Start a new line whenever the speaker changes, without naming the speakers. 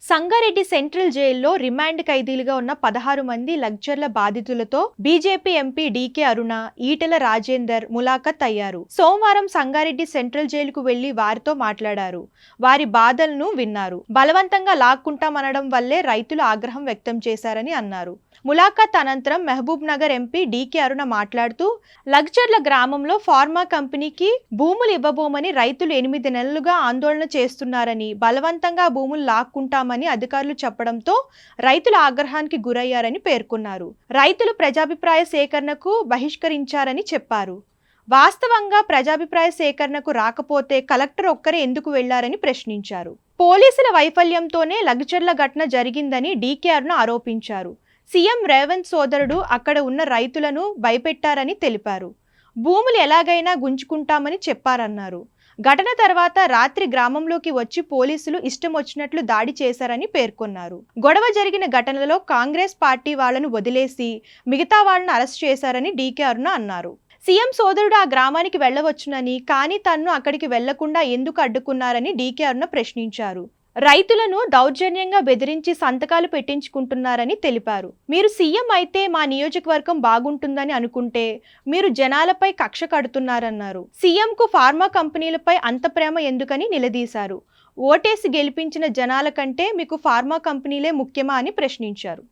Sangareddy central జైల్లో remand ఖైదీలుగా ఉన్న 16 మంది లగ్జర్ల బాధితులతో బీజేపీ ఎంపీ డీకే అరుణ, ఈటెల రాజేందర్ ములాఖత్ అయ్యారు. సోమవారం సంగారెడ్డి సెంట్రల్ జైలుకు వెళ్లి వారితో మాట్లాడారు. వారి బాధలను విన్నారు. బలవంతంగా లాక్కుంటామనడం వల్లే రైతులు ఆగ్రహం వ్యక్తం చేశారని అన్నారు. ములాఖత్ అనంతరం మహబూబ్ నగర్ ఎంపీ డీకే అరుణ మాట్లాడుతూ, లగ్జర్ల గ్రామంలో ఫార్మా కంపెనీకి భూములు ఇవ్వబోమని రైతులు 8 నెలలుగా ఆందోళన చేస్తున్నారని, బలవంతంగా భూములు లాక్కుంటామని అధికారులు చెప్పడంతో రైతుల ఆగ్రహానికి గురయ్యారని పేర్కొన్నారు. రైతులు ప్రజాభిప్రాయ సేకరణకు బహిష్కరించారని చెప్పారు. వాస్తవంగా ప్రజాభిప్రాయ సేకరణకు రాకపోతే కలెక్టర్ ఒక్కరే ఎందుకు వెళ్లారని ప్రశ్నించారు. పోలీసుల వైఫల్యంతోనే లగ్జర్ల ఘటన జరిగిందని డీకే అరుణ ఆరోపించారు. సీఎం రేవంత్ సోదరుడు అక్కడ ఉన్న రైతులను భయపెట్టారని తెలిపారు. భూములు ఎలాగైనా గుంజుకుంటామని చెప్పారన్నారు. ఘటన తర్వాత రాత్రి గ్రామంలోకి వచ్చి పోలీసులు ఇష్టం వచ్చినట్లు దాడి చేశారని పేర్కొన్నారు. గొడవ జరిగిన ఘటనలో కాంగ్రెస్ పార్టీ వాళ్లను వదిలేసి మిగతా వాళ్లను అరెస్ట్ చేశారని డీకే అరుణ అన్నారు. సీఎం సోదరుడు ఆ గ్రామానికి వెళ్లవచ్చునని, కానీ తన్ను అక్కడికి వెళ్లకుండా ఎందుకు అడ్డుకున్నారని డీకే అరుణ ప్రశ్నించారు. రైతులను దౌర్జన్యంగా బెదిరించి సంతకాలు పెట్టించుకుంటున్నారని తెలిపారు. మీరు సీఎం అయితే మా నియోజకవర్గం బాగుంటుందని అనుకుంటే మీరు జనాలపై కక్ష కడుతున్నారన్నారు. సీఎంకు ఫార్మా కంపెనీలపై అంత ప్రేమ ఎందుకని నిలదీశారు. ఓటేసి గెలిపించిన జనాల కంటే మీకు ఫార్మా కంపెనీలే ముఖ్యమా అని ప్రశ్నించారు.